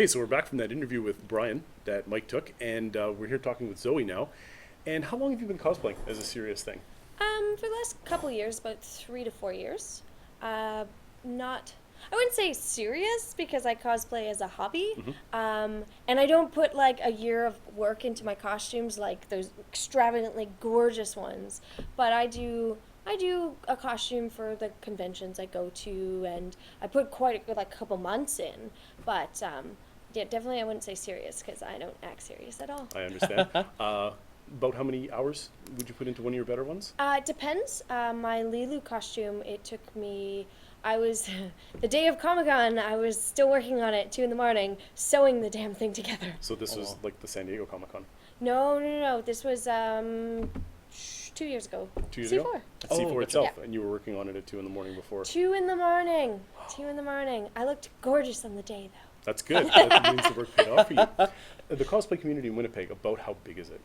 Okay, so we're back from that interview with Brian that Mike took, and we're here talking with Zoe now. And how long have you been cosplaying as a serious thing? For the last couple years, about 3 to 4 years. Not, I wouldn't say serious because I cosplay as a hobby. And I don't put like a year of work into my costumes like those extravagantly gorgeous ones. But I do a costume for the conventions I go to, and I put quite a couple months in. But yeah, definitely I wouldn't say serious because I don't act serious at all. I understand. About how many hours would you put into one of your better ones? It depends. My Lilu costume, it took me, I was, the day of Comic-Con, I was still working on it, 2 in the morning, sewing the damn thing together. So this was like the San Diego Comic-Con? No. This was 2 years ago. 2 years C4. ago? At C4 itself, Yeah. and you were working on it at 2 in the morning before? 2 in the morning. 2 in the morning. I looked gorgeous on the day, though. That's good. That means the work paid off for you. The cosplay community in Winnipeg, about how big is it?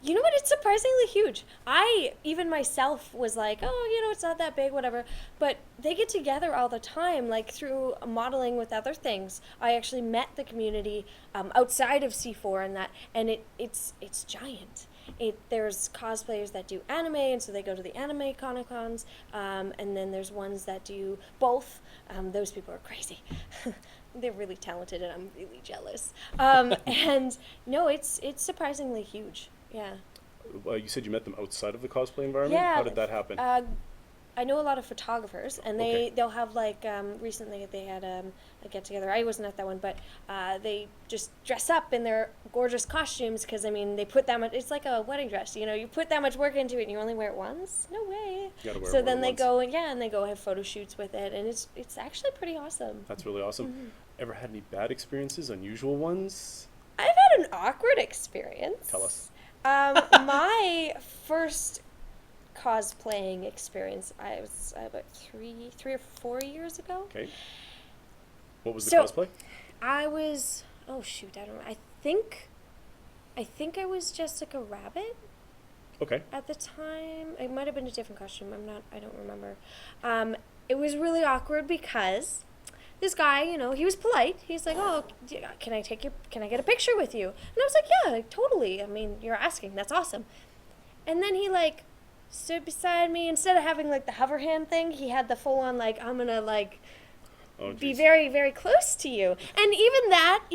You know what? It's surprisingly huge. I, even myself, was like, oh, it's not that big, whatever. But they get together all the time, like through modeling with other things. I actually met the community outside of C4 and that, and it's giant. There's cosplayers that do anime, and so they go to the anime Comic-Cons, and then there's ones that do both. Those people are crazy. They're really talented, and I'm really jealous. And no, it's surprisingly huge. Yeah. You said you met them outside of the cosplay environment? Yeah. How did that happen? I know a lot of photographers, and they'll have like recently they had a get together. I wasn't at that one, but they just dress up in their gorgeous costumes because I mean they put that much. It's like a wedding dress, you put that much work into it, and you only wear it once. No way. You gotta wear So it then they once. go and they go have photo shoots with it, and it's actually pretty awesome. That's really awesome. Ever had any bad experiences, unusual ones? I've had an awkward experience. Tell us. My first cosplaying experience, I was about 3 or 4 years ago. Okay. What was the So- cosplay? I was, oh shoot, I don't know. I think I was Jessica Rabbit Okay. at the time. It might have been a different costume. I don't remember. It was really awkward because this guy, he was polite. He's like, "Oh, can I get a picture with you?" And I was like, "Yeah, totally. I mean, you're asking. That's awesome." And then he stood beside me. Instead of having the hover hand thing, he had the full on I'm gonna Oh, be geez. very, very close to you. And even that,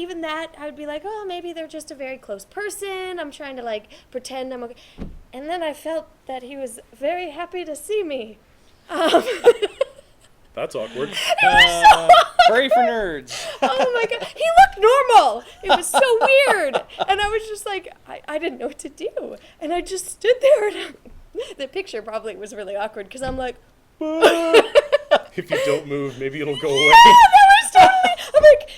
I would be like, "Oh, maybe they're just a very close person. I'm trying to pretend I'm okay." And then I felt that he was very happy to see me. That's awkward. Pray for nerds. Oh my god, he looked normal. It was so weird, and I was just like, I didn't know what to do, and I just stood there. And the picture probably was really awkward because I'm like, If you don't move, maybe it'll go away. yeah, that was totally. I'm like,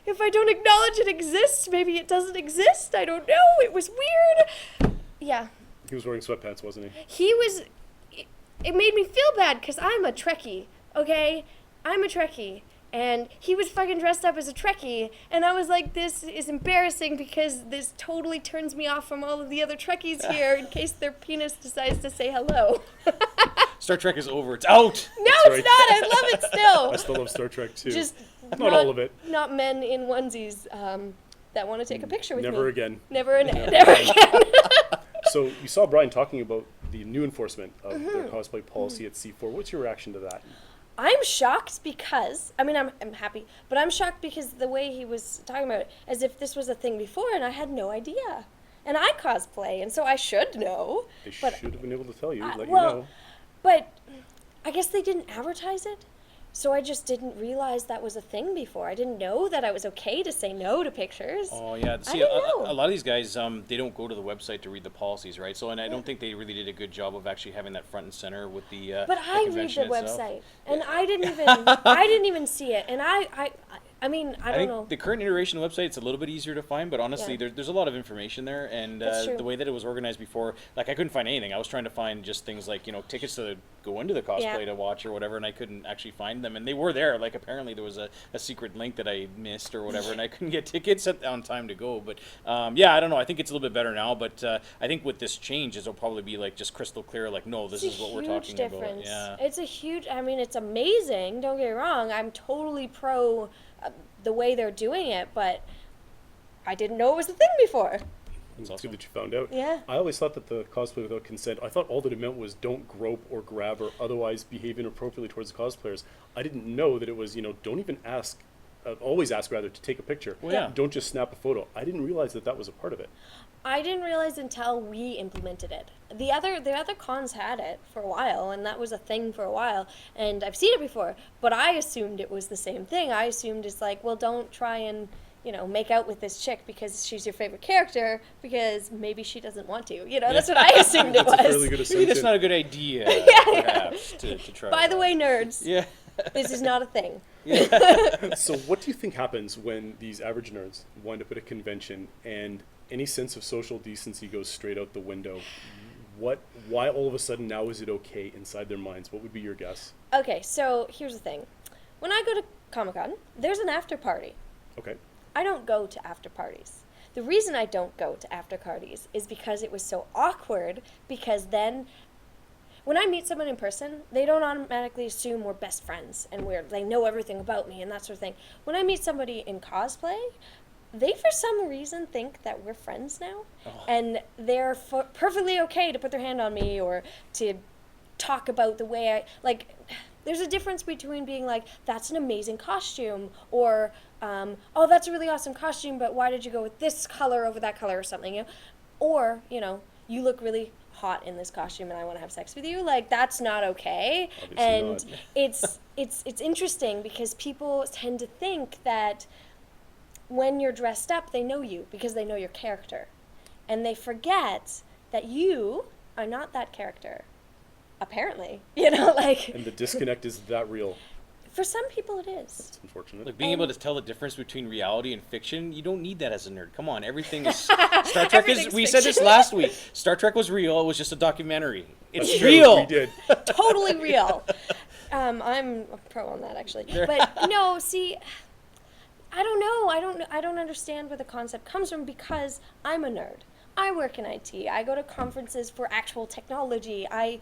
if I don't acknowledge it exists, maybe it doesn't exist. I don't know. It was weird. Yeah, He was wearing sweatpants, wasn't he? he was. It made me feel bad because I'm a Trekkie. Okay, I'm a Trekkie. And he was fucking dressed up as a Trekkie, and I was like, this is embarrassing because this totally turns me off from all of the other Trekkies here in case their penis decides to say hello. Star Trek is over. It's out. No, That's it's right. not. I love it I still. still love Star Trek too. Just Not all of it. Not men in onesies that want to take a picture with Never me. again. Never again. So you saw Brian talking about the new enforcement of the cosplay policy at C4. What's your reaction to that? I'm shocked because, I'm happy, but I'm shocked because the way he was talking about it, as if this was a thing before, and I had no idea. And I cosplay, and so I should know. They But should have been able to tell you, let you well, know. but I guess they didn't advertise it, so I just didn't realize that was a thing before. I didn't know that I was okay to say no to pictures. Oh yeah. See, didn't know. a lot of these guys, they don't go to the website to read the policies, right? So, and I don't think they really did a good job of actually having that front and center with the. But I read the convention itself. website, and I didn't even see it, and I mean, I I don't think know. the current iteration of the website, it's a little bit easier to find, but honestly, Yeah. there's a lot of information there, and That's true. the way that it was organized before, I couldn't find anything. I was trying to find just things like, tickets to go into the cosplay Yeah. to watch or whatever, and I couldn't actually find them, and they were there. Apparently there was a secret link that I missed or whatever, and I couldn't get tickets on time to go. But yeah, I don't know. I think it's a little bit better now, but I think with this change, it'll probably be just crystal clear. No, this It's is a what we're huge talking difference. about. Yeah. It's a huge. I mean, it's amazing. Don't get me wrong. I'm totally pro the way they're doing it, but I didn't know it was a thing before. It's awesome. good that you found out. Yeah. I always thought that the cosplay without consent, I thought all that it meant was don't grope or grab or otherwise behave inappropriately towards the cosplayers. I didn't know that it was, don't even ask, always ask rather to take a picture. Well, yeah. Don't just snap a photo. I didn't realize that was a part of it. I didn't realize until we implemented it. The other cons had it for a while, and that was a thing for a while, and I've seen it before, but I assumed it was the same thing. I assumed it's like, well, don't try and make out with this chick because she's your favorite character, because maybe she doesn't want to. That's what I assumed it was. That's a fairly good Maybe assumption. that's not a good idea, Yeah. perhaps, to try. By the way, nerds, Yeah. this is not a thing. So what do you think happens when these average nerds wind up at a convention and any sense of social decency goes straight out the window? Why all of a sudden now is it okay inside their minds? What would be your guess? Okay, so here's the thing. When I go to Comic-Con, there's an after party. Okay. I don't go to after parties. The reason I don't go to after parties is because it was so awkward, because then when I meet someone in person, they don't automatically assume we're best friends and they know everything about me and that sort of thing. When I meet somebody in cosplay, they for some reason think that we're friends now, and they're perfectly okay to put their hand on me or to talk about the way I, like, there's a difference between being like, that's an amazing costume, or, oh, that's a really awesome costume, but why did you go with this color over that color or something, or, you look really hot in this costume and I want to have sex with you. Like, that's not okay. Obviously and not. it's interesting because people tend to think that when you're dressed up, they know you because they know your character. And they forget that you are not that character. Apparently, like. And the disconnect is that real. For some people, it is. It's unfortunate. Like being able to tell the difference between reality and fiction, you don't need that as a nerd. Come on, everything is Star Trek is. Everything's We said this fiction. last week. Star Trek was real. It was just a documentary. It's That's true, real. We did. Totally real. I'm a pro on that, actually. But no, see, I don't know. I don't understand where the concept comes from because I'm a nerd. I work in IT. I go to conferences for actual technology. I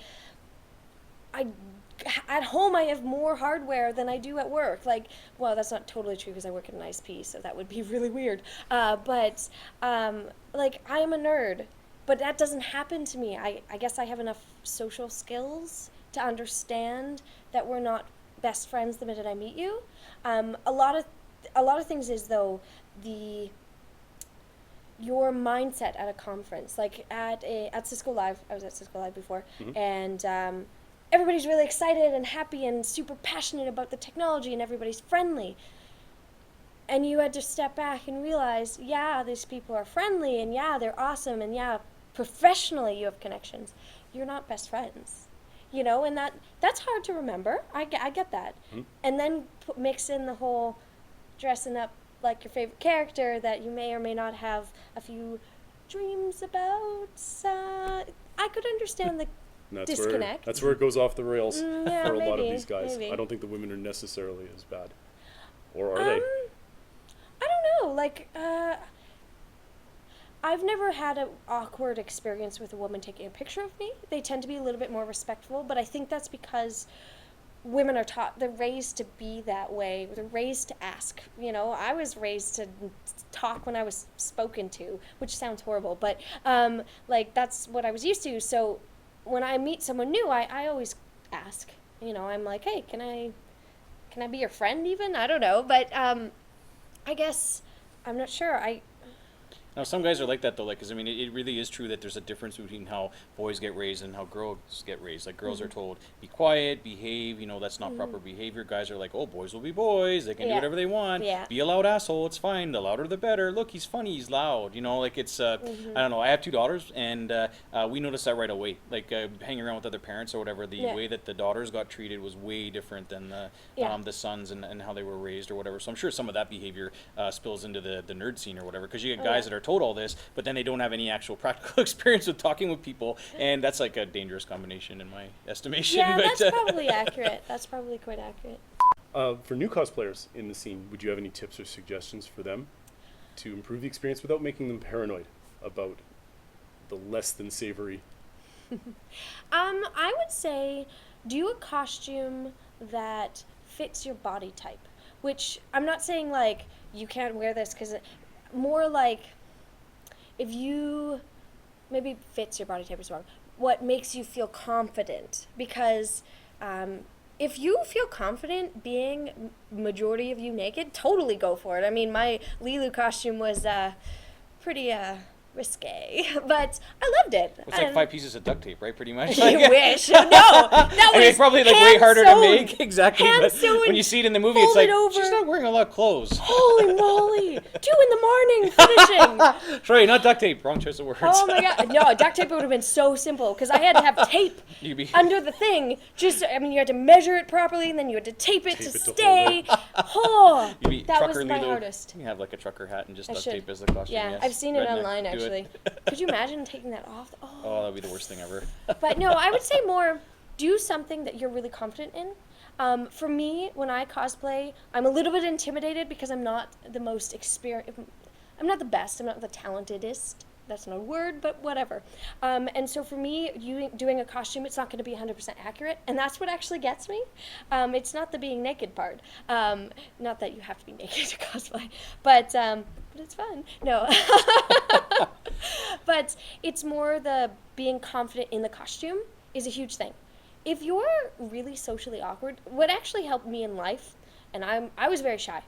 at home I have more hardware than I do at work. Like, well, that's not totally true because I work in an ISP, so that would be really weird. But like, I am a nerd, but that doesn't happen to me. I guess I have enough social skills to understand that we're not best friends the minute I meet you. A lot of things is, though, your mindset at a conference, like at Cisco Live. I was at Cisco Live before, and everybody's really excited and happy and super passionate about the technology, and everybody's friendly. And you had to step back and realize, yeah, these people are friendly, and yeah, they're awesome, and yeah, professionally you have connections. You're not best friends, and that's hard to remember. I get that. And then mix in the whole dressing up like your favorite character that you may or may not have a few dreams about. I could understand the disconnect. That's where it goes off the rails yeah, for a lot of maybe, these guys. maybe. I don't think the women are necessarily as bad. Or are they? I don't know. Like, I've never had an awkward experience with a woman taking a picture of me. They tend to be a little bit more respectful, but I think that's because women are taught, they're raised to be that way. They're raised to ask. I was raised to talk when I was spoken to, which sounds horrible, but like, that's what I was used to. So when I meet someone new, I always ask. I'm like, hey, can I be your friend even? I don't know, but I guess I'm not sure. Now, some guys are like that, though, like, because, I mean, it really is true that there's a difference between how boys get raised and how girls get raised. Like, girls are told, be quiet, behave, that's not proper behavior. Guys are like, oh, boys will be boys, they can do whatever they want, be a loud asshole, it's fine, the louder the better, look, he's funny, he's loud, like, it's, I don't know, I have 2 daughters, and we noticed that right away. Like, hanging around with other parents or whatever, the way that the daughters got treated was way different than the sons and how they were raised or whatever. So I'm sure some of that behavior spills into the nerd scene or whatever, because you get guys that are told all this, but then they don't have any actual practical experience with talking with people, and that's like a dangerous combination in my estimation. Yeah, but, that's probably accurate. That's probably quite accurate. For new cosplayers in the scene, would you have any tips or suggestions for them to improve the experience without making them paranoid about the less than savory? I would say do a costume that fits your body type. which I'm not saying like you can't wear this because more like if you maybe fits your body type is wrong. What makes you feel confident? Because if you feel confident being majority of you naked, totally go for it. I mean, my Lilu costume was pretty risque, but I loved it. It's like 5 pieces of duct tape, right? Pretty much. I wish. No, that was I mean, it's probably like way harder to hand-sewn. make. Exactly. But Hand-sewn, when you see it in the movie, it's like folded she's over. not wearing a lot of clothes. Holy moly! 2 in the morning finishing. Sorry, not duct tape. Wrong choice of words. Oh my god! No, duct tape would have been so simple because I had to have tape You'd be- under the thing. I mean, you had to measure it properly, and then you had to tape it to Tape it to stay. Oh, You'd be that was trucker my Lilo. hardest. You have like a trucker hat and just I duct should. tape as the costume. Yeah, yes. I've seen it Redneck, online do actually. it. Could you imagine taking that off? Oh, that'd be the worst thing ever. But no, I would say more do something that you're really confident in. For me, when I cosplay, I'm a little bit intimidated because I'm not the most experienced. I'm not the best. I'm not the talentedest. That's not a word, but whatever. And so for me, doing a costume, it's not going to be 100% accurate, and that's what actually gets me. It's not the being naked part. Not that you have to be naked to cosplay, but it's fun. No. But it's more the being confident in the costume is a huge thing. If you're really socially awkward, what actually helped me in life, and I was very shy,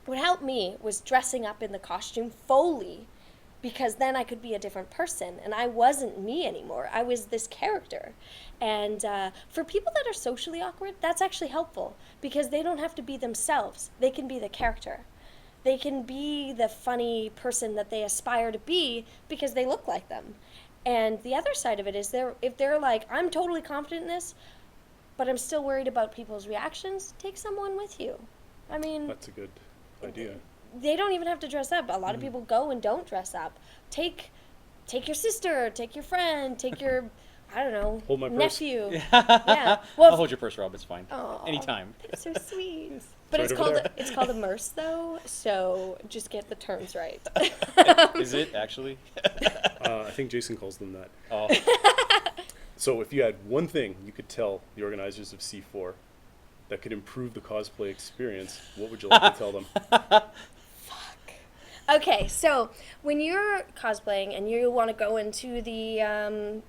what helped me was dressing up in the costume fully, because then I could be a different person, and I wasn't me anymore. I was this character. And for people that are socially awkward, that's actually helpful, because they don't have to be themselves. They can be the character. They can be the funny person that they aspire to be because they look like them. And the other side of it is if they're like, I'm totally confident in this, but I'm still worried about people's reactions, take someone with you. I mean, That's a good idea. they don't even have to dress up. A lot of people go and don't dress up. Take your sister, take your friend, take your, I don't know, Hold my purse. nephew. Yeah. Well, I'll hold your purse, Rob. It's fine. Aw. Anytime. that's so sweet. But It's it's right over called there. it's called immerse though, so just get the terms right. Is it actually? I think Jason calls them that. Oh, So if you had one thing you could tell the organizers of C4 that could improve the cosplay experience, what would you like to tell them? Okay, so when you're cosplaying and you want to go into the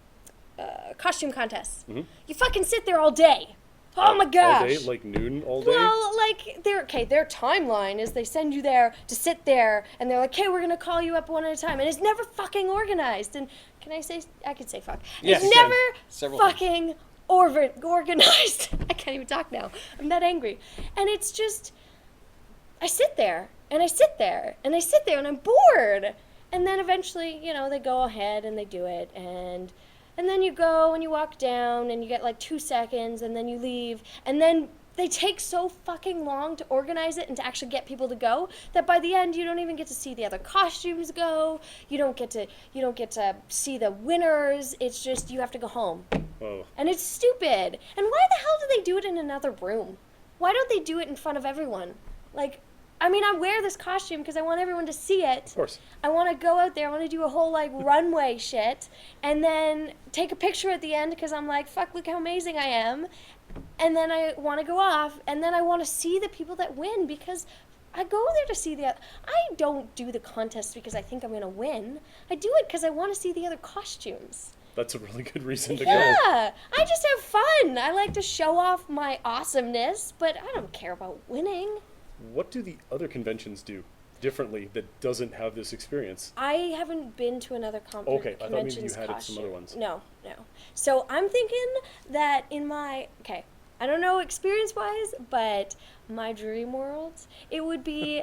costume contests, you fucking sit there all day. Oh my gosh. All day, like noon, all day? Well, like their timeline is they send you there to sit there, and they're like, "Okay, we're gonna call you up one at a time," and it's never fucking organized. And can I say? I could say fuck. Yes, It's you can. never Several fucking organized. I can't even talk now. I'm that angry, and it's just I sit there and I sit there and I sit there and I'm bored, and then eventually, they go ahead and they do it, and then you go and you walk down and you get like 2 seconds and then you leave, and then they take so fucking long to organize it and to actually get people to go that by the end you don't even get to see the other costumes go. You don't get to see the winners. It's just you have to go home. Oh, And it's stupid. And why the hell do they do it in another room? Why don't they do it in front of everyone? Like, I mean, I wear this costume because I want everyone to see it. of course. I want to go out there, I want to do a whole, runway shit, and then take a picture at the end because I'm like, fuck, look how amazing I am. And then I want to go off, and then I want to see the people that win because I go there to see I don't do the contest because I think I'm going to win. I do it because I want to see the other costumes. That's a really good reason to go. Yeah, I just have fun. I like to show off my awesomeness, but I don't care about winning. What do the other conventions do differently that doesn't have this experience? I haven't been to another Okay, I thought maybe you conventions had it some other costume. ones. No. So I'm thinking that I don't know experience-wise, but my dream world, it would be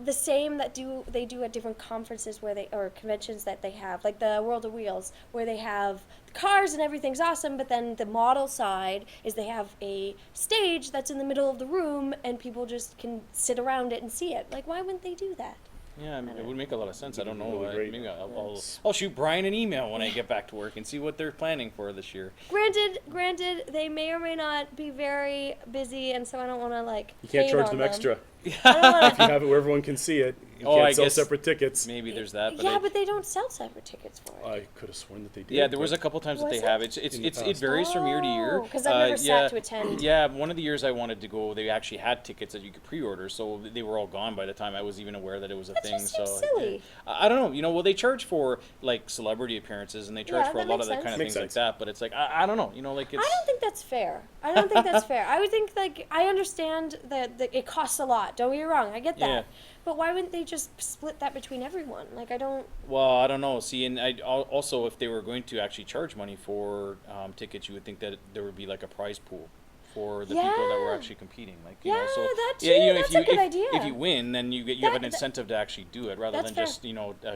the same that they do at different conferences or conventions that they have, like the World of Wheels, where they have the cars and everything's awesome, but then the model side is they have a stage that's in the middle of the room and people just can sit around it and see it. Like, why wouldn't they do that? yeah, I mean, it would make a lot of sense. I don't know. Really great. Maybe I'll shoot Brian an email when I get back to work and see what they're planning for this year. Granted, they may or may not be very busy, and so I don't want to You can't hate charge on them extra. I don't wanna, If you have it where everyone can see it, you Oh, can't I sell guess separate tickets. Maybe there's that. But yeah, but they don't sell separate tickets for it. I could have sworn that they did. yeah, there was a but couple times that Was they it? have. In the It past. varies from year to year. Because I've never yeah, sat to attend. Yeah, one of the years I wanted to go, they actually had tickets that you could pre-order, so they were all gone by the time I was even aware that it was a That thing. just seems so silly. I don't know. You know, well, they charge for like celebrity appearances, and they charge Yeah, for a that lot makes of that sense. kind of Makes things like sense. that. But it's like I don't know. You know, like it's. I don't think that's fair. I don't think that's fair. I would think like I understand that it costs a lot. Don't get me wrong. I get that. Yeah. But why wouldn't they just split that between everyone? Like I don't. Well, I don't know. See, and also if they were going to actually charge money for tickets, you would think that there would be like a prize pool for the people that were Yeah. actually competing. Like you Yeah, know, so that yeah, you too. know, That's if you a good if, idea. if you win, then you have an That- incentive to actually do it rather That's than fair. just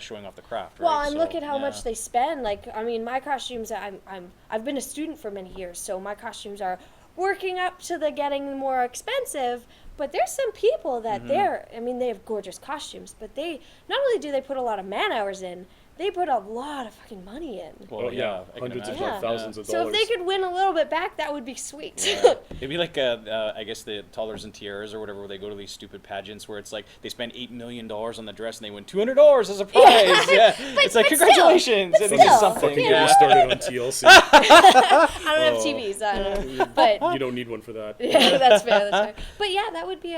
showing off the craft. Well, right? and So, look at how yeah. much they spend. Like, I mean, my costumes. I've been a student for many years, so my costumes are working up to the getting more expensive. But there's some people that I mean, they have gorgeous costumes, but they not only do they put a lot of man hours in, they put a lot of fucking money in. Well, Oh, yeah, I can hundreds if imagine. not thousands of So dollars. if they could win a little bit back, that would be sweet. Yeah. It'd be like I guess the Toddlers and Tiaras or whatever, where they go to these stupid pageants where it's like they spend $8 million on the dress and they win $200 as a prize. Yeah, it's like but congratulations. still, and it's just still, something. Fucking you get know? me started on TLC. I don't have Oh. TVs, I don't know. But You don't need one for that. yeah, that's fair. That's fair. But yeah, that would be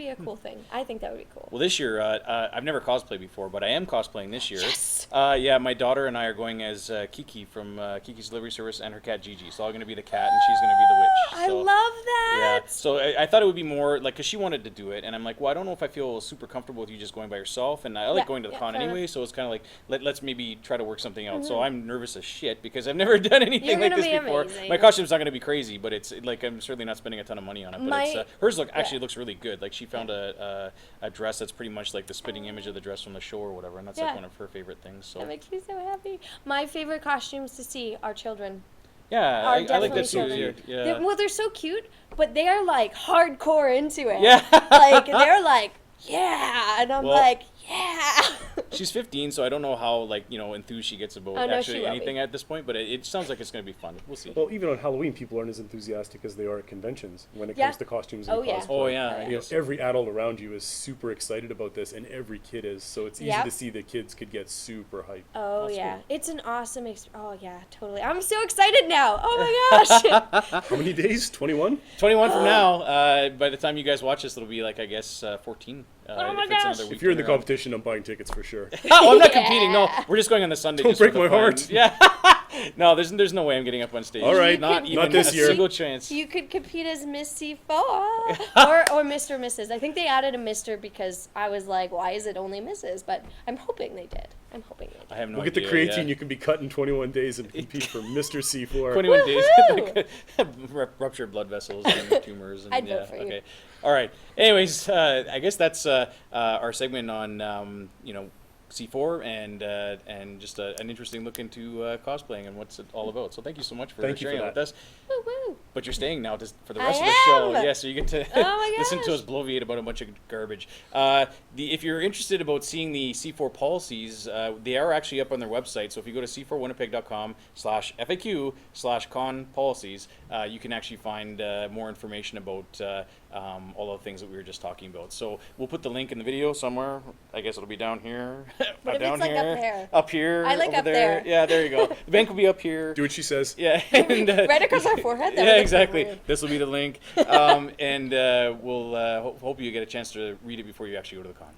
a cool thing. I think that would be cool. Well, this year I've never cosplayed before, but I am cosplaying this year. Yes. Yeah, my daughter and I are going as Kiki from Kiki's Delivery Service and her cat Gigi. So I'm going to be the cat and she's going to be the witch. I So, love Yeah, that. so I thought it would be more like, because she wanted to do it, and I'm like, well, I don't know if I feel super comfortable with you just going by yourself, and I like Yeah, going to the yeah, con fair anyway, enough. so it's kind of like, let's maybe try to work something out. So I'm nervous as shit because I've never done anything You're like gonna this be before. amazing. My costume's not going to be crazy, but it's like I'm certainly not spending a ton of money on it. But it's, My- hers yeah. actually looks really good. Like she found a dress that's pretty much like the spitting image of the dress from the show or whatever, and that's like Yeah. one of her favorite things. So That makes me so happy. My favorite costumes to see are children. yeah, Are I like definitely that too. children. Yeah. They're so cute, but they are like hardcore into it. Yeah. Like they're like, yeah, and I'm Well, like, yeah. She's 15, so I don't know how enthused she gets about Oh, no, she actually will anything be. at this point. But it sounds like it's going to be fun. We'll see. Well, even on Halloween, people aren't as enthusiastic as they are at conventions when it Yeah. comes to costumes Oh, and yeah. cosplay. Oh yeah, I Yeah. You know, guess. every adult around you is super excited about this, and every kid is. So it's easy Yep. to see that kids could get super hyped. Oh That's yeah, cool. it's an awesome. Oh yeah, totally. I'm so excited now. Oh my gosh. How many days? 21? 21 from now. By the time you guys watch this, it'll be like I guess 14. Oh my if it's gosh. another week If you're in the turnaround. competition, I'm buying tickets for sure. Oh, I'm not Yeah. competing. No, we're just going on the Sunday. Don't just for break the my fun. heart. Yeah. No, there's no way I'm getting up on stage. All right, not not even this a year. single chance. You could compete as Miss C4 or Mr. or Mrs. I think they added a Mr. because I was like, why is it only Mrs.? But I'm hoping they did. I have no We'll get the idea. creatine. yeah. You can be cut in 21 days and compete for Mr. C4. 21 days. Woohoo! Ruptured blood vessels and tumors. And, I'd yeah, vote for you. okay. All right. Anyways, I guess that's our segment on C4 and just an interesting look into cosplaying and what's it all about. So thank you so much for Thank you sharing for it with that. us. Woo woo. But you're staying now for the I rest of the show. am! Yeah, so you get to Oh my listen to gosh. us bloviate about a bunch of garbage. If you're interested about seeing the C4 policies, they are actually up on their website. So if you go to c4winnipeg.com/FAQ/con policies, you can actually find more information about all of the things that we were just talking about. So we'll put the link in the video somewhere. I guess it'll be down here. What if down it's like here, up there? up here, I like over up there. there. Yeah, there you go. The bank will be up here. Do what she says. Yeah. And, Right across our forehead? That would Yeah, look exactly. weird. This will be the link. And we'll hope you get a chance to read it before you actually go to the con.